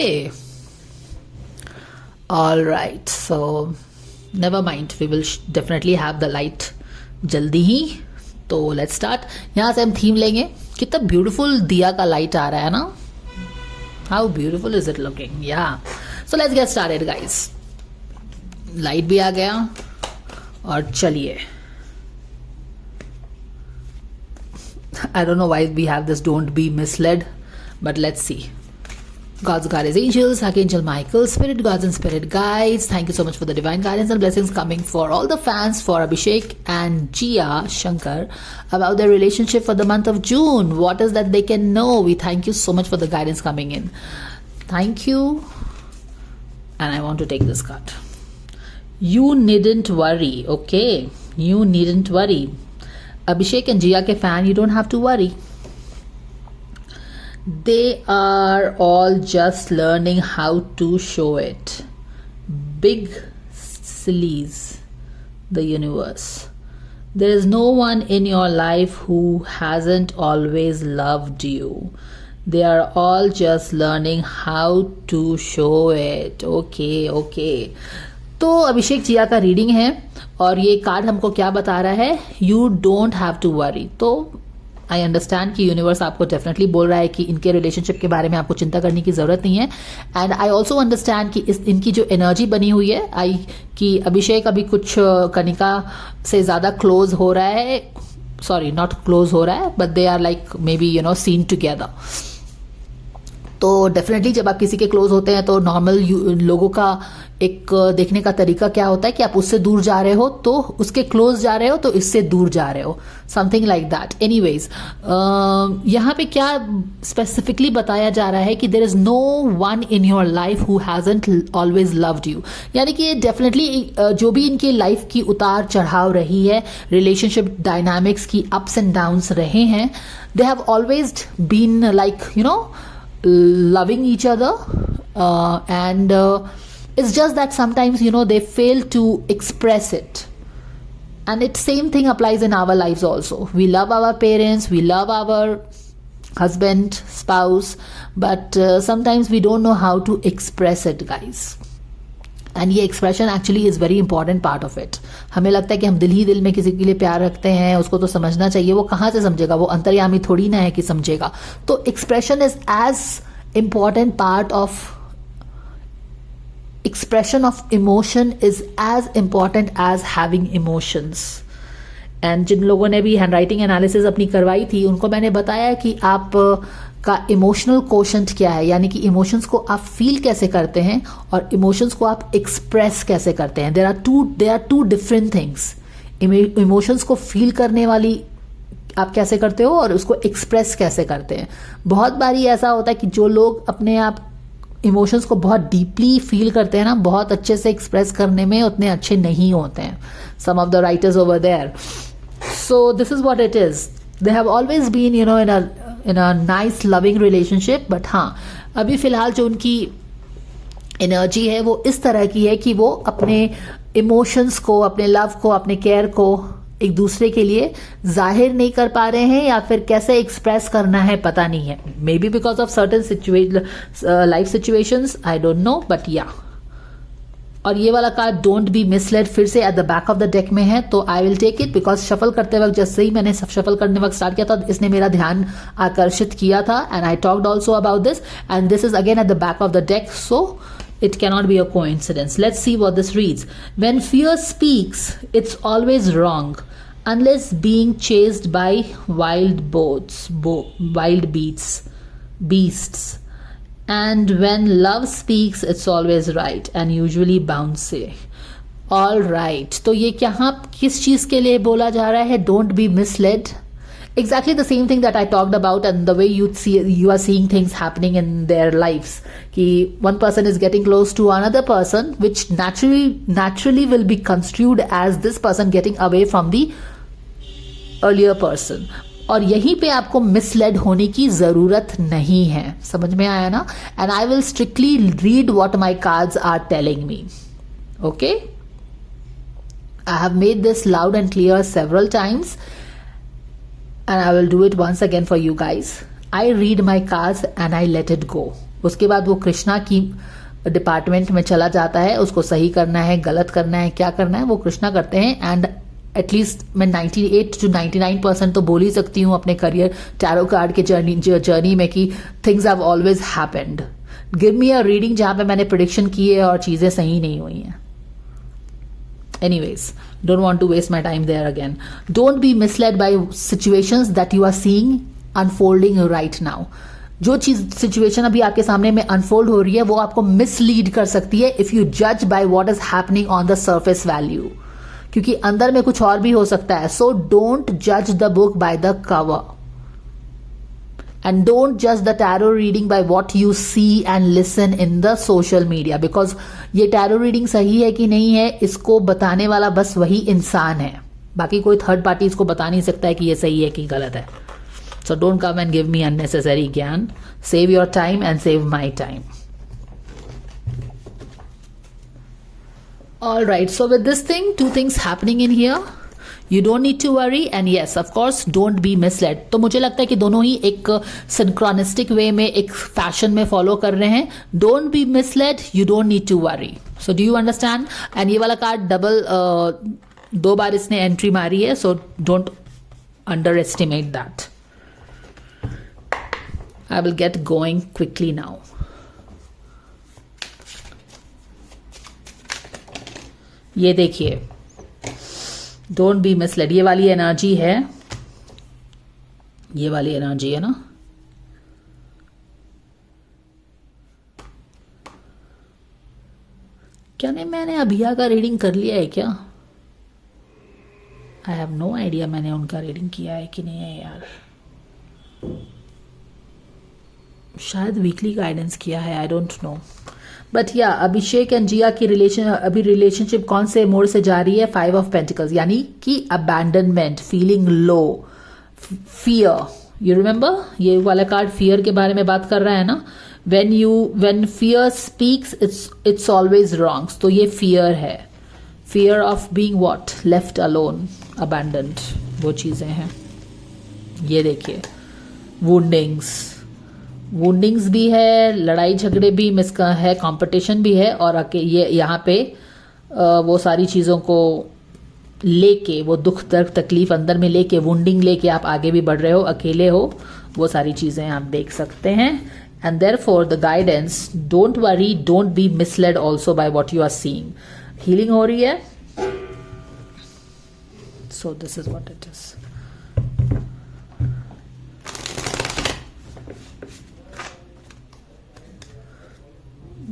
Okay. All right. So never mind. We will definitely have the light जल्दी ही. तो let's start. यहाँ से हम थीम लेंगे. कितना ब्यूटीफुल दिया का लाइट आ रहा है ना. How beautiful is it looking. Yeah so let's get started guys. Light भी आ गया और चलिए. I don't know why we have this don't be misled, but let's see. God's guardians, angels, Archangel Michael, spirit gods and spirit guides, thank you so much for the divine guidance and blessings coming for all the fans, for Abhishek and Jia Shankar about their relationship for the month of June. What is that they can know? We thank you so much for the guidance coming in. Thank you. And I want to take this card. You needn't worry, okay? You needn't worry. Abhishek and Jia ke fan, you don't have to worry. They are all just learning how to show it. Big sillies, the universe. There is no one in your life who hasn't always loved you. They are all just learning how to show it. Okay, okay. तो अभिषेक जिया का reading है और ये card हमको क्या बता रहा है. You don't have to worry. तो आई अंडरस्टैंड कि यूनिवर्स आपको डेफिनेटली बोल रहा है कि इनके रिलेशनशिप के बारे में आपको चिंता करने की जरूरत नहीं है. एंड आई ऑल्सो अंडरस्टैंड कि इनकी जो एनर्जी बनी हुई है कि अभिषेक अभी कुछ कनिका से ज्यादा क्लोज हो रहा है. सॉरी, नॉट क्लोज हो रहा है, but they are like maybe seen together. तो डेफिनेटली जब आप किसी के क्लोज होते हैं तो नॉर्मल लोगों का एक देखने का तरीका क्या होता है कि आप उससे दूर जा रहे हो तो उसके क्लोज जा रहे हो तो इससे दूर जा रहे हो, समथिंग लाइक दैट. एनीवेज, यहाँ पे क्या स्पेसिफिकली बताया जा रहा है कि there is no one in your life who hasn't always loved you. यानी कि डेफिनेटली जो भी इनकी लाइफ की उतार चढ़ाव रही है, रिलेशनशिप डायनामिक्स की अप्स एंड डाउन्स रहे हैं, they have always been like loving each other, and it's just that sometimes they fail to express it. And it same thing applies in our lives also. We love our parents, we love our husband, spouse, but sometimes we don't know how to express it, guys. And ये expression actually is very important part of it. हमें लगता है कि हम दिल ही दिल में किसी के लिए प्यार रखते हैं, उसको तो समझना चाहिए. वो कहाँ से समझेगा? वो अंतर्यामी थोड़ी ना है कि समझेगा. तो expression is as important part of expression of emotion is as important as having emotions. And जिन लोगों ने भी हैंड राइटिंग एनालिसिस अपनी करवाई थी उनको मैंने बताया कि आप का इमोशनल कोशेंट क्या है, यानी कि इमोशंस को आप फील कैसे करते हैं और इमोशंस को आप एक्सप्रेस कैसे करते हैं. There are two different things. Emotions को फील करने वाली आप कैसे करते हो और उसको एक्सप्रेस कैसे करते हैं. बहुत बारी ऐसा होता है कि जो लोग अपने आप इमोशंस को बहुत डीपली फील करते हैं ना, बहुत अच्छे से एक्सप्रेस करने में उतने अच्छे नहीं होते हैं. Some of the writers over there. So this is what it is. They have always been, in a nice loving relationship. But हाँ, अभी फिलहाल जो उनकी एनर्जी है वो इस तरह की है कि वो अपने इमोशंस को, अपने लव को, अपने केयर को एक दूसरे के लिए जाहिर नहीं कर पा रहे हैं, या फिर कैसे एक्सप्रेस करना है पता नहीं है. May be because of certain life situations, I don't know, but या. और ये वाला कार्ड डोंट बी मिसलेड फिर से at the back of the deck में है, तो I will take it because shuffle करते वक्त, जैसे ही मैंने शफल करने वक्त स्टार्ट किया था, इसने मेरा ध्यान आकर्षित किया था. And I talked also about this, and this is again eight the back of the deck, so it cannot be a coincidence. Let's see what this reads. When fear speaks, it's always wrong, unless being chased by wild beasts. And when love speaks, it's always right and usually bouncy. All right. तो ये यहाँ किस चीज के लिए बोला जा रहा है? Don't be misled. Exactly the same thing that I talked about, and the way you are seeing things happening in their lives. कि one person is getting close to another person, which naturally will be construed as this person getting away from the earlier person. और यहीं पे आपको misled होने की जरूरत नहीं है. समझ में आया ना? And I will strictly read what my cards are telling me. Okay, I have made this loud and clear several times, and I will do it once again for you guys. I read my cards and I let it go. उसके बाद वो कृष्णा की department में चला जाता है, उसको सही करना है, गलत करना है, क्या करना है वो कृष्णा करते हैं। एंड एटलीस्ट मैं 98 to 99% तो बोल ही सकती हूँ अपने करियर टैरो कार्ड के जर्नी में कि things have always happened. Give me a reading जहां पे मैंने प्रिडिक्शन की है और चीजें सही नहीं हुई हैं। Anyways, don't want to waste my time there again. Don't be misled by situations that you are seeing unfolding right now. जो चीज सिचुएशन अभी आपके सामने में अनफोल्ड हो रही है वो आपको मिसलीड कर सकती है इफ यू जज by what is happening on the surface value, क्योंकि अंदर में कुछ और भी हो सकता है। सो डोंट जज the book by the cover and don't जज the tarot reading by what you see and listen in the social media, because ये टैरो रीडिंग सही है कि नहीं है इसको बताने वाला बस वही इंसान है, बाकी कोई थर्ड पार्टी इसको बता नहीं सकता है कि ये सही है कि गलत है। So don't come and give me unnecessary gyan. Save your time and save my time. All right. So with this thing, two things happening in here. You don't need to worry and yes, of course, don't be misled. तो मुझे लगता है कि दोनों ही एक synchronistic way में एक fashion में follow कर रहे हैं. Don't be misled. You don't need to worry. So do you understand? And ये वाला कार्ड double 2 बार इसने entry मारी है. So don't underestimate that. I will get going quickly now. ये देखिए, डोंट बी मिसलेड, ये वाली एनर्जी है, ये वाली एनर्जी है ना, क्या नहीं मैंने अभिया का रीडिंग कर लिया है क्या? आई हैव नो आइडिया मैंने उनका रीडिंग किया है कि नहीं है यार, शायद वीकली गाइडेंस किया है, आई डोंट नो। बट या अभिषेक एंड जिया की रिलेशनशिप कौन से मोड से जा रही है? 5 ऑफ पेंटिकल्स, यानी कि abandonment, feeling low, fear. You remember ये वाला कार्ड फियर के बारे में बात कर रहा है ना, when fear speaks it's always wrong। तो ये फियर है, fear of being what, left alone, abandoned, वो चीजें हैं। ये देखिए, वुंडिंग्स भी है, लड़ाई झगड़े भी मिसका है, कंपटीशन भी है, और ये यहाँ पे वो सारी चीज़ों को लेके, वो दुख दर्द तकलीफ अंदर में लेके, वुंडिंग लेके आप आगे भी बढ़ रहे हो, अकेले हो, वो सारी चीज़ें आप देख सकते हैं। And therefore the guidance, don't worry, don't be misled also by what you are seeing. Healing हो रही है, so this is what it is.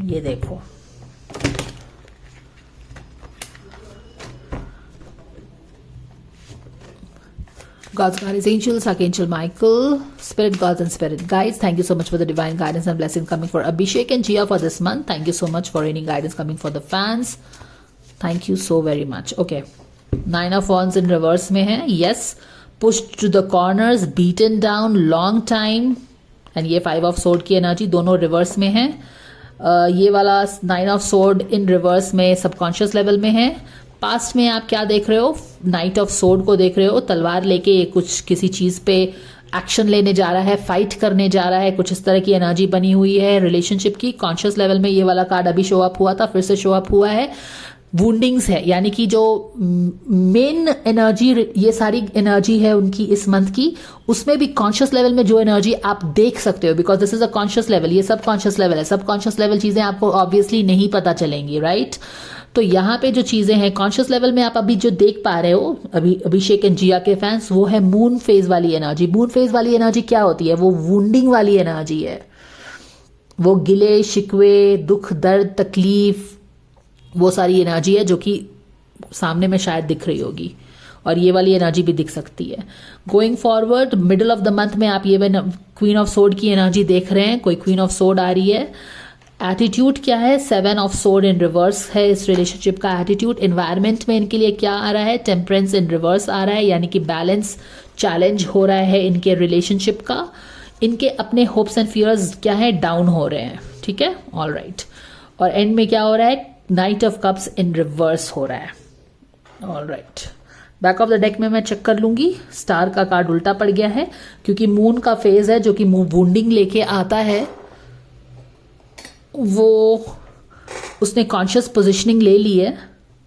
ये देखो, God's guardians, angels, Archangel Michael, spirit gods and spirit guides, thank you so much for the divine guidance and blessing coming for Abhishek and Jia for this month. Thank you so much for any guidance coming for the fans. Thank you so very much. Okay, 9 of Wands in reverse में है, yes, pushed to the corners, beaten down, long time, and ये 5 of sword की energy दोनों reverse में है। ये वाला 9 of sword in reverse में सबकॉन्शियस लेवल में है। पास्ट में आप क्या देख रहे हो? नाइट ऑफ सोर्ड को देख रहे हो, तलवार लेके कुछ किसी चीज पे एक्शन लेने जा रहा है, फाइट करने जा रहा है, कुछ इस तरह की एनर्जी बनी हुई है रिलेशनशिप की। कॉन्शियस लेवल में ये वाला कार्ड अभी शो अप हुआ था, फिर से शो अप हुआ है। वुंडिंग्स है, यानी कि जो मेन एनर्जी, ये सारी एनर्जी है उनकी इस मंथ की, उसमें भी कॉन्शियस लेवल में जो एनर्जी आप देख सकते हो, because this is a conscious level, ये सब कॉन्शियस लेवल है। सब कॉन्शियस लेवल चीजें आपको ऑब्वियसली नहीं पता चलेंगी, राइट? तो यहाँ पे जो चीजें हैं कॉन्शियस लेवल में आप अभी जो देख पा रहे हो, अभी अभिषेक एंड जिया के फैंस, वो है मून फेज वाली एनर्जी। मून फेज वाली एनर्जी क्या होती है? वो वुंडिंग वाली एनर्जी है, वो गिले शिकवे, दुख दर्द तकलीफ, वो सारी एनर्जी है जो कि सामने में शायद दिख रही होगी, और ये वाली एनर्जी भी दिख सकती है। Going forward middle of the month में आप ये क्वीन ऑफ सोर्ड की एनर्जी देख रहे हैं, कोई क्वीन ऑफ सोर्ड आ रही है। एटीट्यूड क्या है? 7 ऑफ सोर्ड इन रिवर्स है इस रिलेशनशिप का एटीट्यूड। एनवायरमेंट में इनके लिए क्या आ रहा है? टेम्परेंस इन रिवर्स आ रहा है, यानी कि बैलेंस चैलेंज हो रहा है इनके रिलेशनशिप का। इनके अपने होप्स एंड फियर्स क्या है? डाउन हो रहे हैं, ठीक है, ऑल राइट। और एंड में क्या हो रहा है? Night of cups in reverse हो रहा है, all right. Back of the deck में मैं चेक कर लूंगी, स्टार का कार्ड उल्टा पड़ गया है, क्योंकि मून का फेज है जो कि वुंडिंग लेके आता है, वो उसने कॉन्शियस पोजिशनिंग ले ली है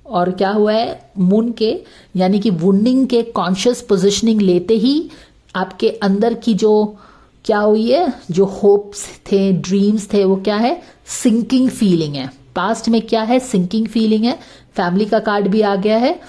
और क्या हुआ है, मून के यानी कि वुंडिंग के कॉन्शियस पोजिशनिंग लेते ही आपके अंदर की जो क्या हुई है, जो होप्स थे, ड्रीम्स थे, वो क्या है, सिंकिंग फीलिंग है। पास्ट में क्या है, सिंकिंग फीलिंग है। फैमिली का कार्ड भी आ गया है।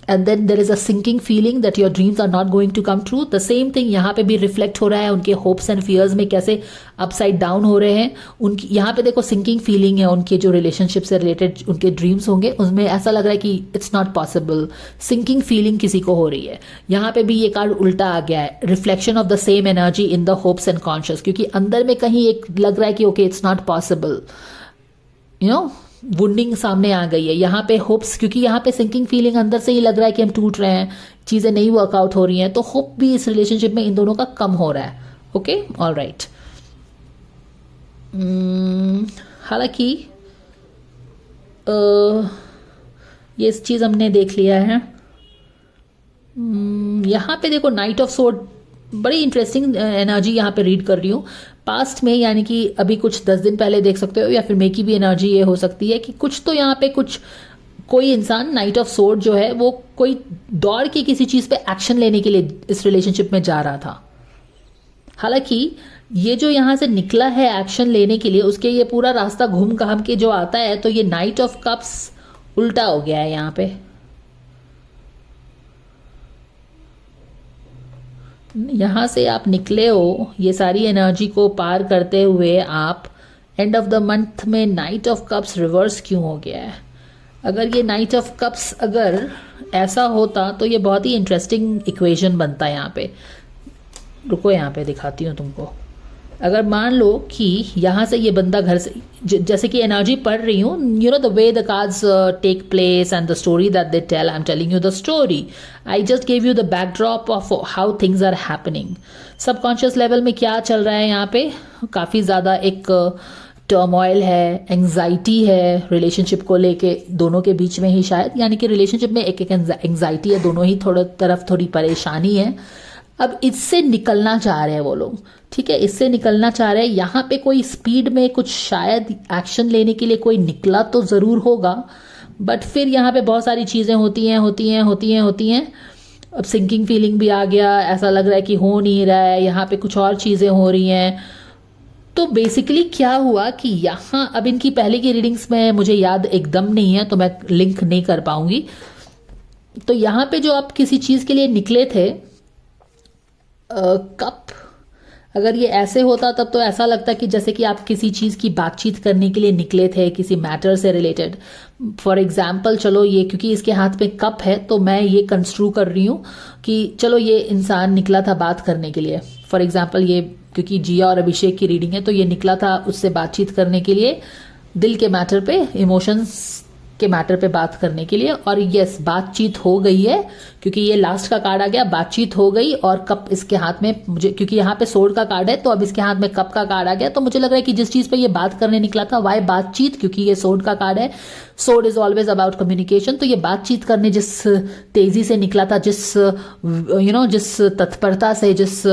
And then there is a sinking feeling that your dreams are not going to come true. The same thing यहाँ पे भी रिफ्लेक्ट हो रहा है, उनके होप्स एंड फियर्स में कैसे अपसाइड डाउन हो रहे हैं। उनकी यहाँ पे देखो सिंकिंग फीलिंग है, उनके जो रिलेशनशिप से रिलेटेड उनके ड्रीम्स होंगे उसमें ऐसा लग रहा है कि it's not possible. Sinking feeling किसी को हो रही है। यहाँ पे भी ये कार्ड उल्टा आ गया है, reflection of the same energy in the hopes and conscious, क्योंकि अंदर में कहीं एक लग रहा है कि okay it's not possible, you know, wounding सामने आ गई है। यहाँ पे होप्स, क्योंकि यहाँ पे सिंकिंग फीलिंग अंदर से ही लग रहा है कि हम टूट रहे हैं, चीजें नहीं वर्कआउट हो रही हैं, तो होप भी इस रिलेशनशिप में इन दोनों का कम हो रहा है। Okay, all right. हालांकि ये इस चीज हमने देख लिया है। यहाँ पे देखो नाइट ऑफ सोर्ड, बड़ी इंटरेस्टिंग एनर्जी यहाँ पे रीड कर रही हूँ। पास्ट में यानी कि अभी कुछ 10 दिन पहले देख सकते हो, या फिर मे की भी एनर्जी ये हो सकती है कि कुछ तो यहाँ पे कुछ कोई इंसान नाइट ऑफ सोर्ड जो है वो कोई दौड़ के किसी चीज पे एक्शन लेने के लिए इस रिलेशनशिप में जा रहा था। हालांकि ये जो यहाँ से निकला है एक्शन लेने के लिए, उसके ये पूरा रास्ता घूम घाम के जो आता है, तो ये नाइट ऑफ कप्स उल्टा हो गया है यहाँ पे। यहां से आप निकले हो, ये सारी एनर्जी को पार करते हुए आप एंड ऑफ द मंथ में नाइट ऑफ कप्स रिवर्स क्यों हो गया है? अगर ये नाइट ऑफ कप्स अगर ऐसा होता तो ये बहुत ही इंटरेस्टिंग इक्वेशन बनता है यहाँ पे। रुको यहाँ पे दिखाती हूँ तुमको। अगर मान लो कि यहाँ से ये बंदा घर से, जैसे कि एनर्जी पढ़ रही हूँ, you know the way the cards take place and the story that they tell, I am telling you the story, I just give you the backdrop of how things are happening. Subconscious level में क्या चल रहा है यहाँ पे, काफ़ी ज़्यादा एक टर्मोइल है, एंग्जाइटी है रिलेशनशिप को लेके, दोनों के बीच में ही शायद, यानी कि रिलेशनशिप में एक एक एंग्जाइटी है, दोनों ही थोड़ा तरफ थोड़ी परेशानी है। अब इससे निकलना चाह रहे हैं वो लोग, ठीक है, इससे निकलना चाह रहे हैं। यहाँ पे कोई स्पीड में कुछ शायद एक्शन लेने के लिए कोई निकला तो ज़रूर होगा, बट फिर यहाँ पे बहुत सारी चीज़ें होती हैं। अब सिंकिंग फीलिंग भी आ गया, ऐसा लग रहा है कि हो नहीं रहा है, यहाँ पे कुछ और चीज़ें हो रही हैं। तो बेसिकली क्या हुआ कि यहाँ, अब इनकी पहले की रीडिंग्स में मुझे याद एकदम नहीं है तो मैं लिंक नहीं कर पाऊंगी। तो यहाँ पे जो आप किसी चीज़ के लिए निकले थे, कप, अगर ये ऐसे होता तब तो ऐसा लगता कि जैसे कि आप किसी चीज़ की बातचीत करने के लिए निकले थे, किसी मैटर से रिलेटेड। फॉर एग्जाम्पल, चलो ये, क्योंकि इसके हाथ में कप है तो मैं ये कंस्ट्रू कर रही हूँ कि चलो ये इंसान निकला था बात करने के लिए। फॉर एग्जाम्पल, ये क्योंकि जिया और अभिषेक की रीडिंग है तो ये निकला था उससे बातचीत करने के लिए, दिल के मैटर पे, इमोशंस के मैटर पे बात करने के लिए। और यस, बातचीत हो गई है, क्योंकि ये लास्ट का कार्ड आ गया, बातचीत हो गई। और कप इसके हाथ में, मुझे क्योंकि यहाँ पे सोर्ड का कार्ड है तो अब इसके हाथ में कप का कार्ड आ गया, तो मुझे लग रहा है कि जिस चीज पे ये बात करने निकला था, वाई बातचीत, क्योंकि ये सोर्ड का कार्ड है, sword is always about communication. तो ये बातचीत करने जिस तेजी से निकला था, जिस जिस तत्परता से, जिस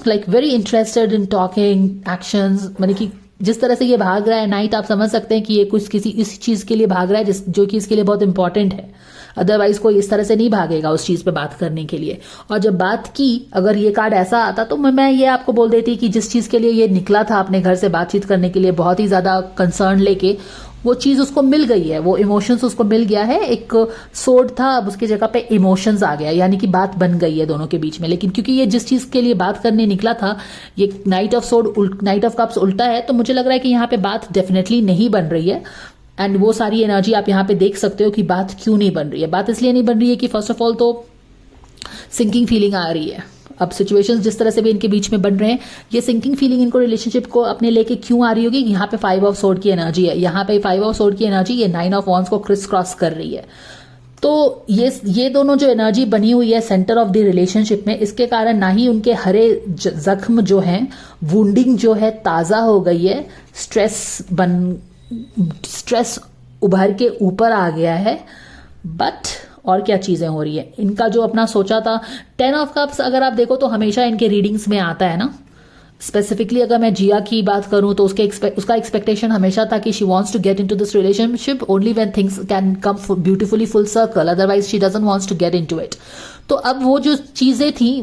like very interested in talking actions, माने कि जिस तरह से ये भाग रहा है नाइट, आप समझ सकते हैं कि ये कुछ किसी इस चीज के लिए भाग रहा है जो कि इसके लिए बहुत इंपॉर्टेंट है। अदरवाइज कोई इस तरह से नहीं भागेगा उस चीज पे बात करने के लिए। और जब बात की, अगर ये कार्ड ऐसा आता तो मैं ये आपको बोल देती कि जिस चीज के लिए ये निकला था अपने घर से बातचीत करने के लिए, बहुत ही ज्यादा कंसर्न लेके, वो चीज उसको मिल गई है, वो इमोशंस उसको मिल गया है। एक सोर्ड था, अब उसकी जगह पे इमोशंस आ गया, यानी कि बात बन गई है दोनों के बीच में। लेकिन क्योंकि ये जिस चीज के लिए बात करने निकला था, ये night of sword, night of cups उल्टा है, तो मुझे लग रहा है कि यहाँ पे बात डेफिनेटली नहीं बन रही है। एंड वो सारी एनर्जी आप यहाँ पे देख सकते हो कि बात क्यों नहीं बन रही है। बात इसलिए नहीं बन रही है कि फर्स्ट ऑफ ऑल तो सिंकिंग फीलिंग आ रही है। अब सिचुएशंस जिस तरह से भी इनके बीच में बन रहे हैं, ये सिंकिंग फीलिंग इनको रिलेशनशिप को अपने लेके क्यों आ रही होगी? यहाँ पे 5 ऑफ सोर्ड की एनर्जी है, यहाँ पे 5 ऑफ सोर्ड की एनर्जी ये 9 ऑफ वॉन्ड्स को क्रिस क्रॉस कर रही है। तो ये दोनों जो एनर्जी बनी हुई है सेंटर ऑफ द रिलेशनशिप में, इसके कारण ना ही उनके हरे जख्म जो हैं, वुंडिंग जो है ताज़ा हो गई है, स्ट्रेस उभर के ऊपर आ गया है। बट और क्या चीजें हो रही है, इनका जो अपना सोचा था, 10 ऑफ कप्स अगर आप देखो तो हमेशा इनके रीडिंग्स में आता है ना, स्पेसिफिकली अगर मैं जिया की बात करूं तो उसका एक्सपेक्टेशन हमेशा था कि she wants to get into this relationship only when things can come beautifully full circle, otherwise she doesn't wants to get into it. तो अब वो जो चीजें थी